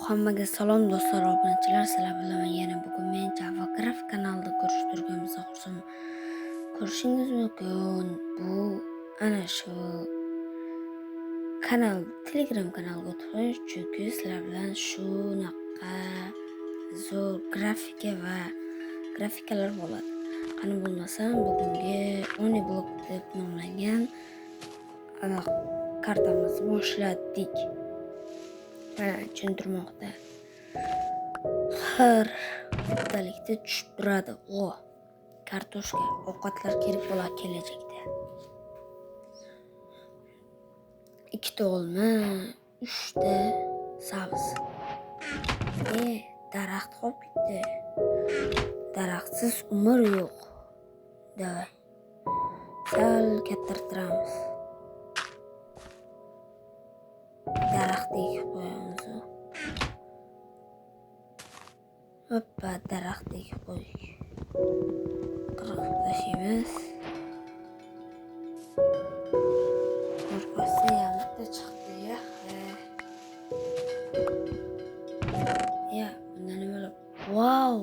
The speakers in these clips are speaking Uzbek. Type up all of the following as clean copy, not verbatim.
Hammaga salom do'stlar, obunachilar. Sizlar bilan yana bugun men Java Graph kanalida ko'rishtirganimizni xursand ko'rishingiz mumkin. Bu ana shu kanal, Telegram kanalga o'tish, chunki sizlar bilan shunaqa zo'r grafikalar bo'ladi. Qani bo'lmasam, bugungi Oniblock deb nomlangan kartamizni boshladik. Mana tushuntirmoqda. Har haftalikda tushib turadi. Kartoshka, ovqatlar kerak bo'ladi kelajakda. 2 ta olma, 3 ta sabz. Daraxt qolib ketdi. Daraxtsiz umr yo'q. Davay. Sal kattartiramiz. Daraxt ekib qo'yamiz. Hoppa, daraxt ekib qo'ydik. Qirqib tashlaymiz. Orqasi yamirda chiqdi. Bundan nima bo'lib? Wow!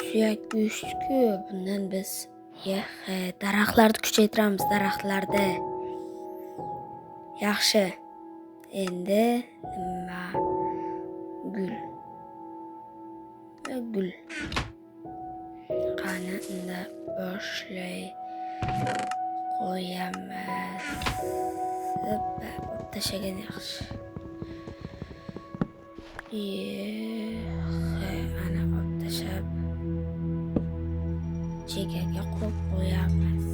Suyak go'shtku. Bundan biz daraxtlarni kuchaytiramiz, daraxtlarda. Yaxshi. Endi nima? Gul. Qani unda boshlay qo'yamiz. Tashlagan yaxshi. Ana olib tashlab chekaga qo'yib qo'yamiz.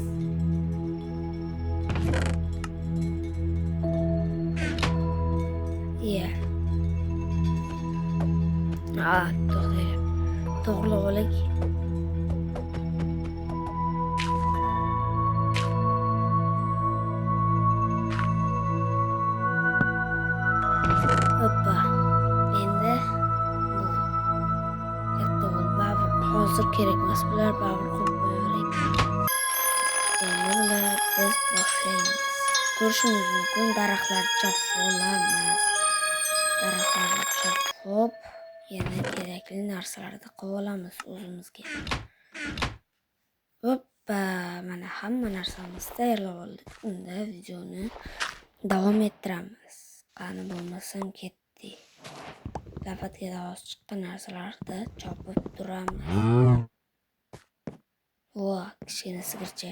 To'g'rilab olaylik. Hoppa. Endi bu katta bo'ldi. Hozir kerak emas, bular baribir qo'yib qo'yaveraylik. Endi bular biz boshlaymiz. Ko'rishingiz mumkin, daraxtlar chopib chopib yana kerakli narsalarni qilib olamiz o'zimizga. Hoppa, mana hamma narsamiz tayyorlab oldik. Unda videoni davom ettiramiz. Qani bo'lmasam ketdi. Lafatga davosi chiqqan narsalarni chopib turamiz. Kichkina sigircha.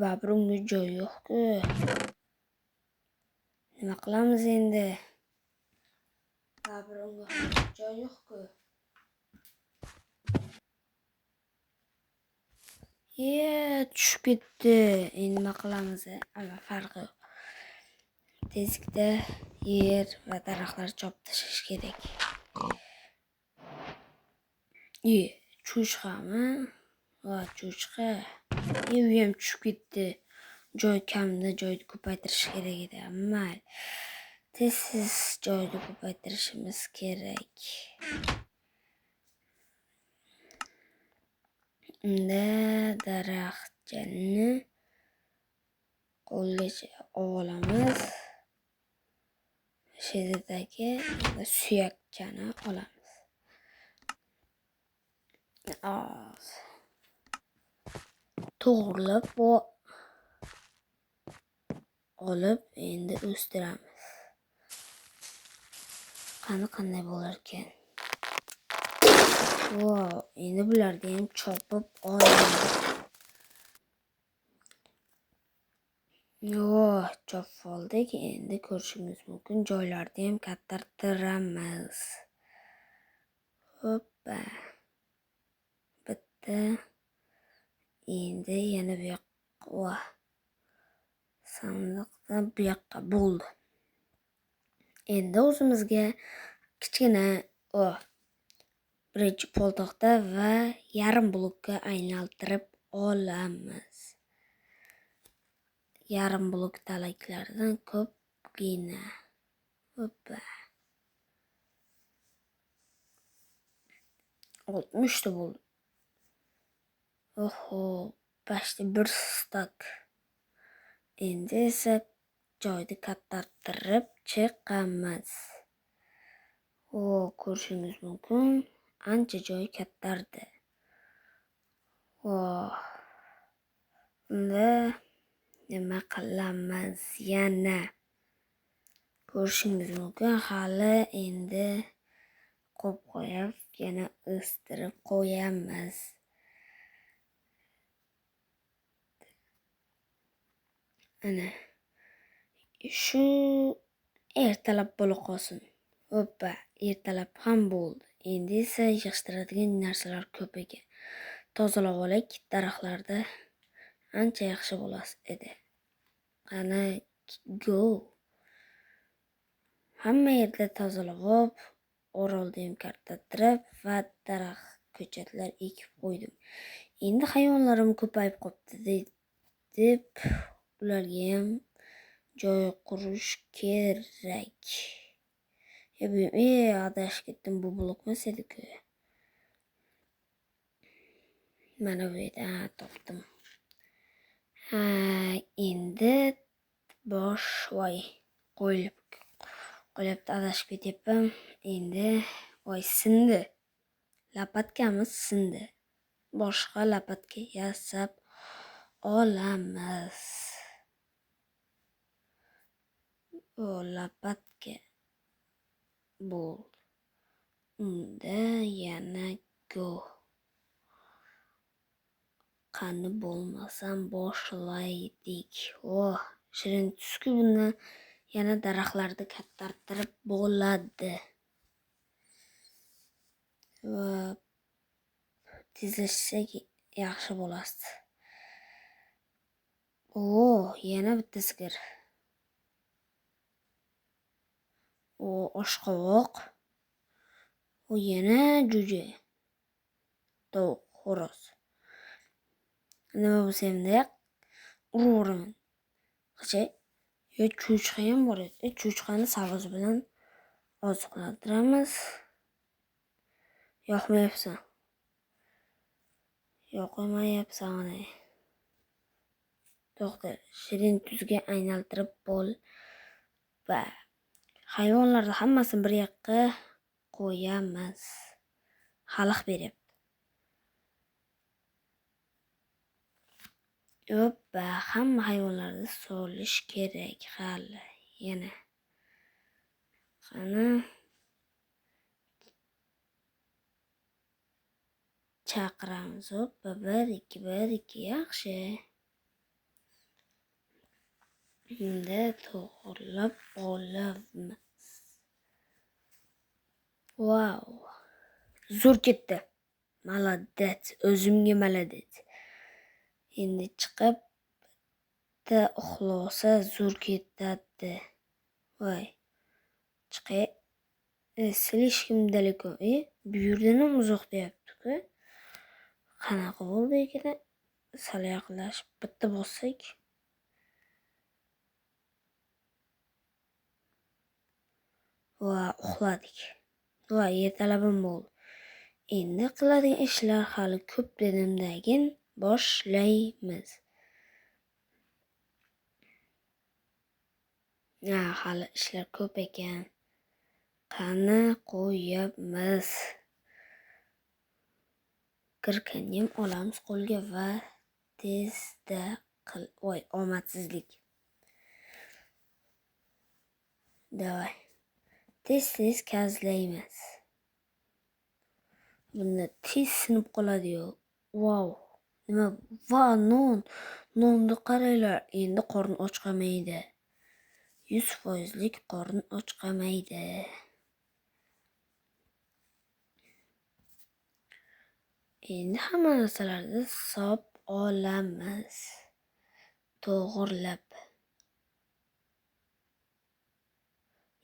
Baribir unga joy yo'q-ku. Nima qilamiz endi? Baribir unga joy yo'q-ku. Tushib ketdi. Endi nima qilamiz? Farqi yo'q. Tezlikda yer va daraxtlar chopib tashlash kerak. Cho'chqami? Cho'chqa. U ham tushib ketdi. Joy kamda, joyni ko'paytirish kerak edi. Mayli. Tez joyni ko'paytirishimiz kerak. Unda daraxtni qo'lgacha olamiz. Shedagi suyakchani olamiz. To'g'rilab olib endi o'stiramiz. Qanday bo'lar ekan? Endi bularni ham chopib olamiz. Chopib oldik. Endi ko'rishingiz mumkin, joylarni ham kattartiramiz. Hoppa. Bitta. Endi yana bu yoqqa. Sandiqdan bu yoqqa bo'ldi. Endi o'zimizga kichkina birinchi poltoqda va yarim blokka aylantirib olamiz. Yarim blok talaklardan ko'pgina. Hoppa. 60 ta bo'ldi. Başta bir stak. Endi esa joyni kattartirib chiqamiz. O ko'rishingiz mumkin. Ancha joy kattardi. Unda nima qilamiz yana? Ko'rishingiz mumkin. Hali endi qo'yib qo'yib, yana o'stirib qo'yamiz. Ana shu ertalab bo'la qolsin. Hoppa, ertalab ham bo'ldi. Endi esa yig'ishtiradigan narsalar ko'p ekan. Tozalab olaylik, daraxtlarda ancha yaxshi bo'las edi. Qani go. Hamma yerda tozalab, orolda ham kartatirib va daraxt ko'chatlar ekib qo'ydim. Endi hayvonlarim ko'payib qopti deb ularga ham joy qurish kerak. Adashib ketdim, bu blokmas edi-ku. Mana bu yerda topdim. Endi bosh qo'yibdi, adashib ketyapman. Endi sindi. Lapatkamiz sindi. Boshqa lapatka yasab olamiz. Lapatka bo'ldi. Unda yana go. Qani bo'lmasam boshlaydik. Shirin tusku, bundan yana daraxtlarni kattartirib bo'ladi. Va tezlashsak yaxshi bo'ladi. Yana bitta sigir. Oshqovoq. Yana jo'ja. Tovuq, xo'roz. Nima bo'lsa ham uraveraman. Cho'chqa ham bor edi. Cho'chqani savuz bilan oziqlantiramiz. Yoqmayapsan. To'xta, shirin tuzga aylantirib bo'l. Va hayvonlarni hammasini bir yoqqa qo'yamiz. Xalaq beryapti. Hamma hayvonlarni solish kerak hali. Yana. Qani chaqiramiz. 1 2 yaxshi. Endi to'g'rilab olamiz. Zo'r ketdi. Maladet, o'zimga maladet. Endi chiqib uxlosa zo'r ketadi. Chiqay. Слишком далеко. Bu yerdan ham uzoq deyapti-ku. Qanaqa bo'ldi ekan? Sal yaqinlashib bitta bossak. Uxladik. Ertalabim bo'ldi. Endi qiladigan ishlar hali ko'p dedimdagin boshlaymiz. Hali ishlar ko'p ekan. Qani qo'yamiz. Kirkani ham olamiz qo'lga va tezda omadsizlik. Davay. Tez kazlaymiz. Bunda tez sinib qoladi-yu. Nima? Nonni qaranglar. Endi qorn och qolmaydi. 100% qorn och qolmaydi. Endi hamma narsalarni sop olamiz. To'g'rilab.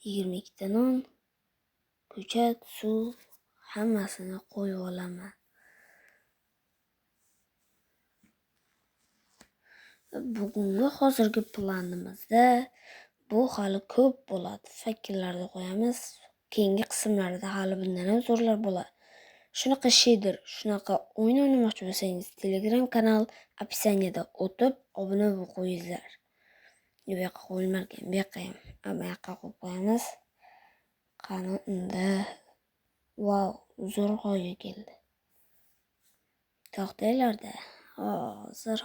22 ta non, ko'chat, suv hammasini qo'yib olaman. Bugungi hozirgi planimizda bu hali ko'p bo'ladi. Faktlarni qo'yamiz. Keyingi qismlarda hali bundan ham zo'rlar bo'ladi. Shunaqa shader, shunaqa o'yin o'ynamoqchi bo'lsangiz, Telegram kanal opisaniyada o'tib obuna bo'lib qo'yinglar. Bu yoqqa qo'yilmagan, bu yoqqa ham. Bu yoqqa qo'yib qo'yamiz. Qani unda. Wow, zo'rg'oga keldi. To'xtanglar-da. Hozir.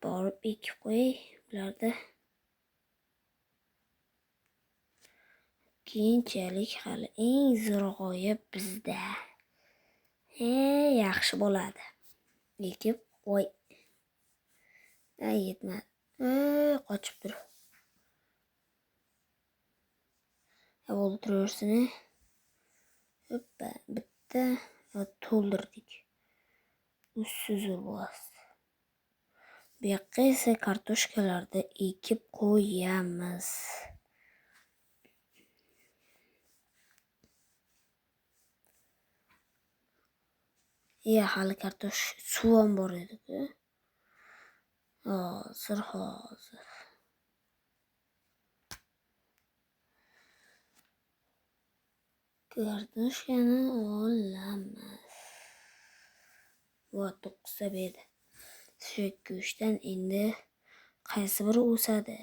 Borib ekib qo'y bularda. Keyinchalik hali eng zo'rg'oya bizda. Yaxshi bo'ladi. Ekib qo'y. Yetmadi. Qochib tur. Bo'ldi turaversin. Hoppa, bitta to'ldirdik. Ussiz bo'ladi. Bu yoqqa esa kartoshkalarni ekib qo'yamiz. Hali kartosh suv ham bor edi-ku. Hozir. Kartoshkani olamiz. Va 9 ta berdi. Shu go'shtdan endi qaysi biri o'sadi?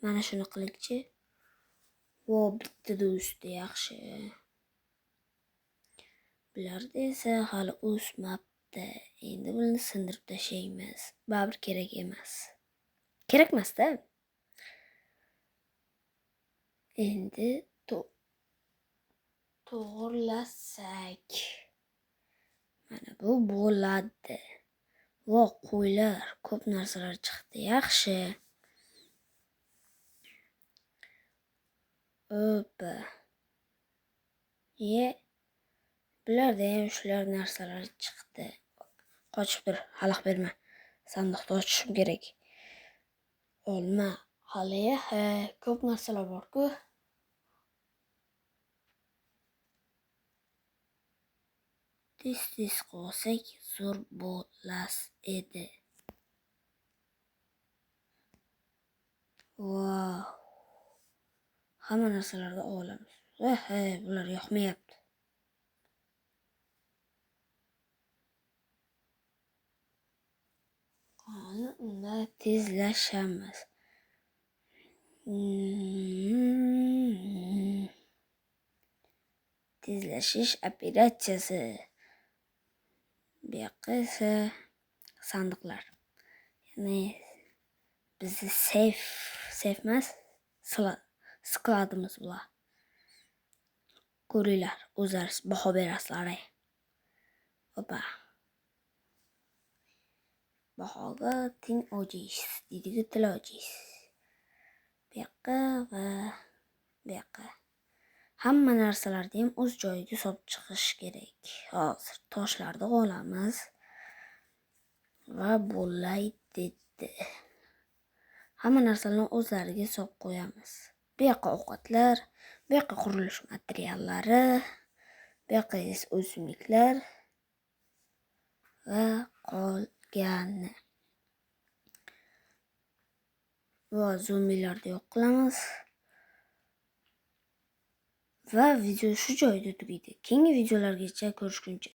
Mana shuni qilikchi. Bittada o'sdi, yaxshi. Bularda esa hali o'smabdi. Endi buni sindirib tashlaymiz. Baribir kerak emas. Kerak emas-da. Endi to'g'irlasak. Mana bu bo'ladi. Qo'ylar, ko'p narsalar chiqdi, yaxshi. Hoppa. Bularda ham shular narsalar chiqdi. Qochib tur, xalaq berma. Sandiqni ochishim kerak. Olma, hali ko'p narsalar bor-ku. Tez qolsak zo'r bo'las edi. Wow. Hamma narsalarni olamiz. Bular yoqmayapti. Qani unda tezlashamiz. Tezlashish operatsiyasi. Bu yoqqa esa sandiqlar. Ya'ni bizni seyf emas, skladimiz bular. Ko'ringlar, o'zlaringiz baho berasizlar. Hoppa. Bahoga teng ojiz, deydiku til ojiz. Bu yoqqa va bu yoqqa. Hamma narsalarni ham o'z joyiga solib chiqish kerak. Hozir toshlarni olamiz va bo'ladi. Hamma narsalarni o'zlariga solib qo'yamiz. Bu yoqqa ovqatlar, bu yoqqa qurilish materiallari, bu yoqqa esa o'simliklar va qolgani. Va zombilarni yo'q qilamiz. Va video shu joyda tugaydi. Keyingi videolargacha ko'rishguncha